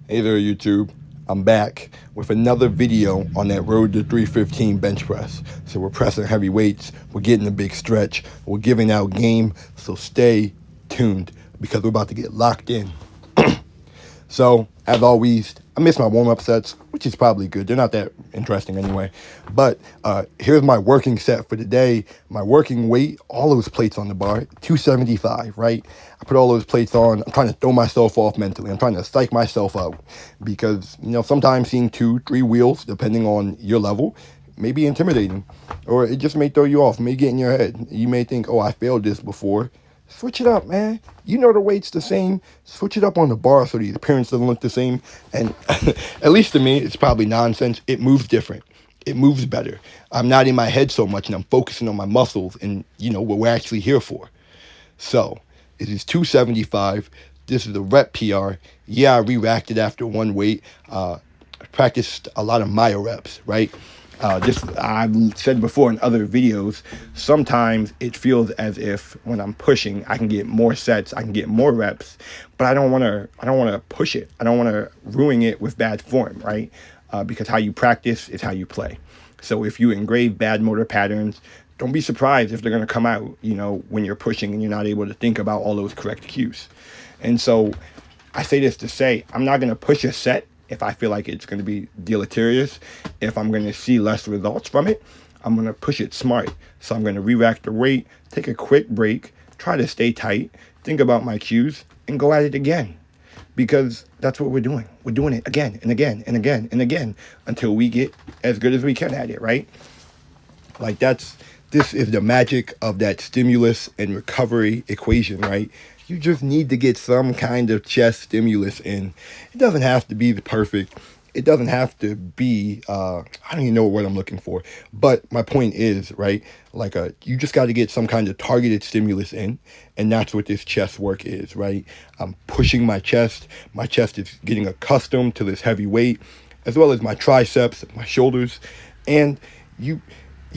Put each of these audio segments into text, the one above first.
Hey there, YouTube. I'm back with another video on that Road to 315 bench press. So we're pressing heavy weights, we're getting a big stretch, we're giving out game, so stay tuned because we're about to get locked in. So, as always, I miss my warm-up sets, which is probably good. They're not that interesting anyway. But here's my working set for today. My working weight, all those plates on the bar, 275, right? I put all those plates on. I'm trying to throw myself off mentally. I'm trying to psych myself out because, sometimes seeing 2-3 wheels, depending on your level, may be intimidating. Or it just may throw you off, may get in your head. You may think, oh, I failed this before. Switch it up, man. You know the weight's the same. Switch it up on the bar so the appearance doesn't look the same. And at least to me, it's probably nonsense. It moves different. It moves better. I'm not in my head so much and I'm focusing on my muscles and, what we're actually here for. So, it is 275. This is the rep PR. Yeah, I re-racked it after one weight. I practiced a lot of myo reps, right? I've said before in other videos, sometimes it feels as if when I'm pushing, I can get more sets, I can get more reps, but I don't want to push it. I don't want to ruin it with bad form, right? Because how you practice is how you play. So if you engrave bad motor patterns, don't be surprised if they're going to come out, when you're pushing and you're not able to think about all those correct cues. And so I say this to say, I'm not going to push a set if I feel like it's going to be deleterious. If I'm going to see less results from it, I'm going to push it smart. So I'm going to re-rack the weight, take a quick break, try to stay tight, think about my cues, and go at it again. Because that's what we're doing. We're doing it again and again and again and again until we get as good as we can at it, right? This is the magic of that stimulus and recovery equation, right? You just need to get some kind of chest stimulus in. It doesn't have to be the perfect. It doesn't have to be, I don't even know what I'm looking for. But my point is, right, you just got to get some kind of targeted stimulus in. And that's what this chest work is, right? I'm pushing my chest. My chest is getting accustomed to this heavy weight, as well as my triceps, my shoulders. And you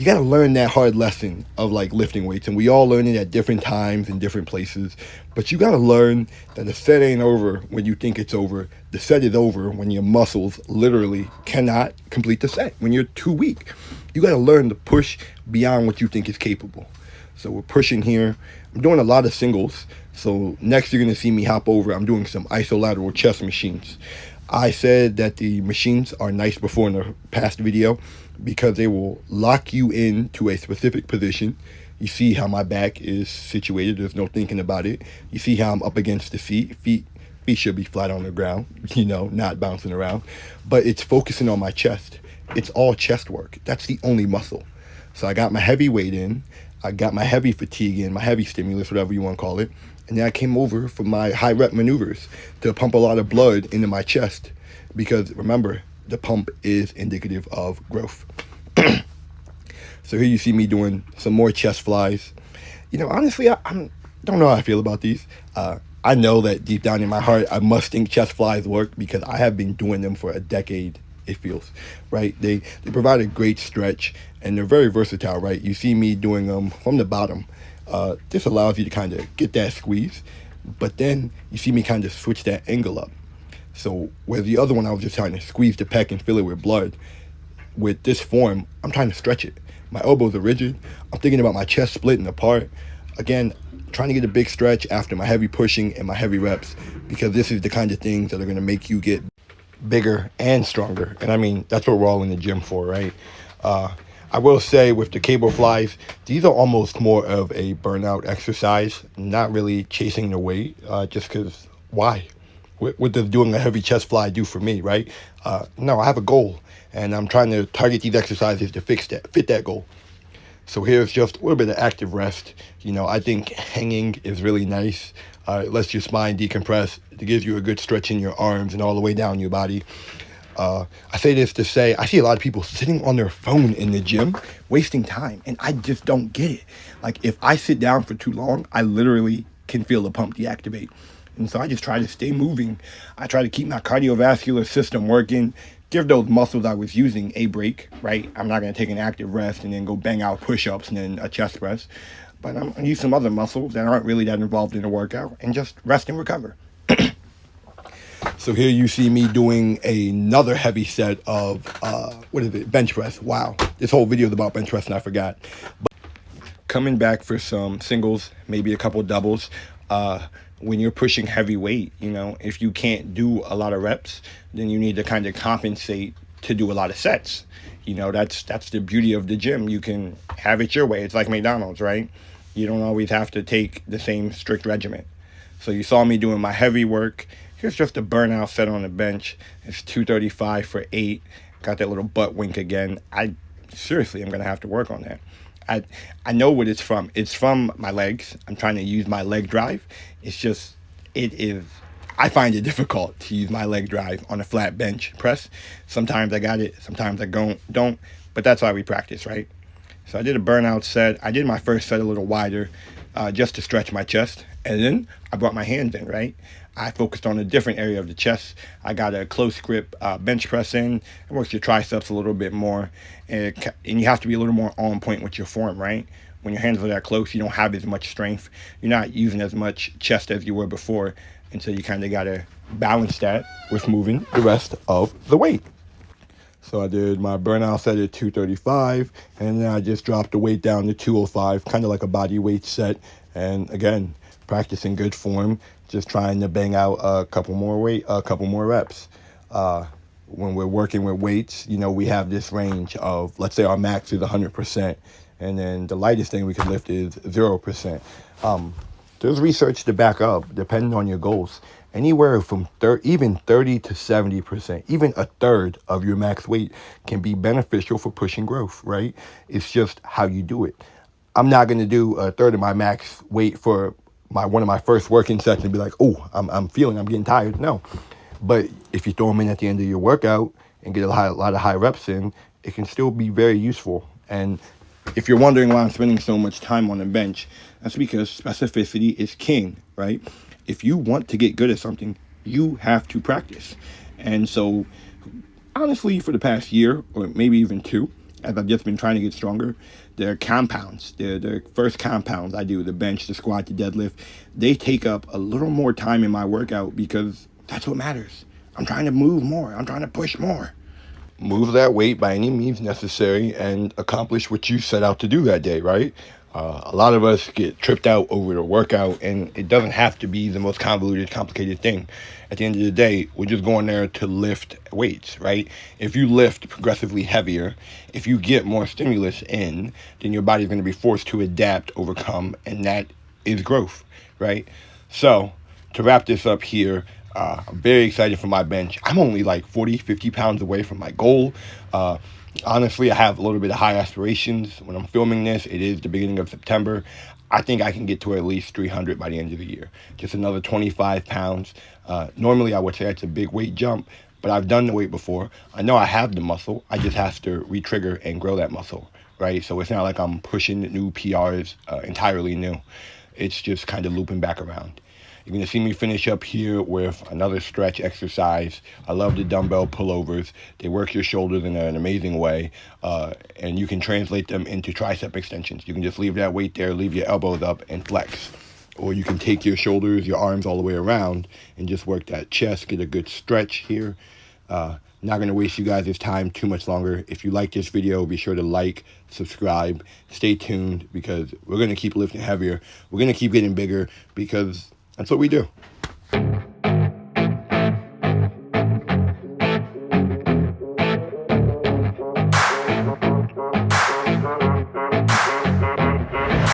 got to learn that hard lesson of lifting weights, and we all learn it at different times in different places, but you got to learn that the set ain't over when you think it's over. The set is over when your muscles literally cannot complete the set, when you're too weak. You got to learn to push beyond what you think is capable. So we're pushing here. I'm doing a lot of singles, so next you're going to see me hop over. I'm doing some isolateral chest machines. I said that the machines are nice before in the past video because they will lock you into a specific position. You see how my back is situated. There's no thinking about it. You see how I'm up against the seat. Feet should be flat on the ground, not bouncing around. But it's focusing on my chest. It's all chest work. That's the only muscle. So I got my heavy weight in. I got my heavy fatigue in, my heavy stimulus, whatever you want to call it. And then I came over for my high rep maneuvers to pump a lot of blood into my chest. Because remember, the pump is indicative of growth. So here you see me doing some more chest flies. Honestly, I don't know how I feel about these. I know that deep down in my heart, I must think chest flies work because I have been doing them for a decade, it feels, right? They provide a great stretch and they're very versatile, right? You see me doing them from the bottom. This allows you to kind of get that squeeze, but then you see me kind of switch that angle up. So where the other one, I was just trying to squeeze the pec and fill it with blood. With this form, I'm trying to stretch it. My elbows are rigid. I'm thinking about my chest splitting apart. Again, trying to get a big stretch after my heavy pushing and my heavy reps, because this is the kind of things that are going to make you get bigger and stronger. And I mean, that's what we're all in the gym for, right? I will say with the cable flies, these are almost more of a burnout exercise, not really chasing the weight, just because why? What does doing a heavy chest fly do for me, right? No, I have a goal, and I'm trying to target these exercises to fit that goal. So here's just a little bit of active rest. I think hanging is really nice. It lets your spine decompress. It gives you a good stretch in your arms and all the way down your body. I say this to say, I see a lot of people sitting on their phone in the gym, wasting time, and I just don't get it. If I sit down for too long, I literally can feel the pump deactivate. And so I just try to stay moving. I try to keep my cardiovascular system working, give those muscles I was using a break, right? I'm not going to take an active rest and then go bang out push-ups and then a chest press. But I'm going to use some other muscles that aren't really that involved in the workout and just rest and recover. So here you see me doing another heavy set of, bench press. Wow, this whole video is about bench press and I forgot. But coming back for some singles, maybe a couple doubles. When you're pushing heavy weight, if you can't do a lot of reps, then you need to kind of compensate to do a lot of sets. That's the beauty of the gym. You can have it your way. It's like McDonald's, right? You don't always have to take the same strict regimen. So you saw me doing my heavy work. Here's just a burnout set on the bench. It's 235 for 8. Got that little butt wink again. I'm going to have to work on that. I know what it's from. It's from my legs. I'm trying to use my leg drive. I find it difficult to use my leg drive on a flat bench press. Sometimes I got it, sometimes I don't, but that's why we practice, right? So I did a burnout set. I did my first set a little wider, just to stretch my chest. And then I brought my hands in, right? I focused on a different area of the chest. I got a close grip bench press in. It works your triceps a little bit more. And you have to be a little more on point with your form, right? When your hands are that close, you don't have as much strength. You're not using as much chest as you were before. And so you kind of got to balance that with moving the rest of the weight. So I did my burnout set at 235, and then I just dropped the weight down to 205, kind of like a body weight set. And again, practicing good form, just trying to bang out a couple more reps. When we're working with weights, we have this range of, let's say our max is 100%, and then the lightest thing we can lift is 0%. There's research to back up, depending on your goals, anywhere from even 30 to 70%, even a third of your max weight can be beneficial for pushing growth, right? It's just how you do it. I'm not going to do a third of my max weight for one of my first working sets and be like, oh, I'm getting tired. No. But if you throw them in at the end of your workout and get a lot of high reps in, it can still be very useful. And if you're wondering why I'm spending so much time on the bench, that's because specificity is king, right? If you want to get good at something, you have to practice. And so, honestly, for the past year, or maybe even 2, as I've just been trying to get stronger, the compounds, the first compounds I do, the bench, the squat, the deadlift, they take up a little more time in my workout because that's what matters. I'm trying to move more. I'm trying to push more. Move that weight by any means necessary and accomplish what you set out to do that day, right? A lot of us get tripped out over the workout, and it doesn't have to be the most convoluted, complicated thing. At the end of the day, we're just going there to lift weights, right? If you lift progressively heavier, if you get more stimulus in, then your body's going to be forced to adapt, overcome, and that is growth, right? So, to wrap this up here, I'm very excited for my bench. I'm only like 40, 50 pounds away from my goal. Honestly, I have a little bit of high aspirations. When I'm filming this, it is the beginning of September. I think I can get to at least 300 by the end of the year. Just another 25 pounds. Normally, I would say that's a big weight jump, but I've done the weight before. I know I have the muscle. I just have to re-trigger and grow that muscle, right? So it's not like I'm pushing new PRs entirely new. It's just kind of looping back around. You're going to see me finish up here with another stretch exercise. I love the dumbbell pullovers. They work your shoulders in an amazing way, and you can translate them into tricep extensions. You can just leave that weight there, leave your elbows up, and flex. Or you can take your shoulders, your arms all the way around, and just work that chest, get a good stretch here. Not going to waste you guys' time too much longer. If you like this video, be sure to like, subscribe, stay tuned, because we're going to keep lifting heavier. We're going to keep getting bigger, because that's what we do.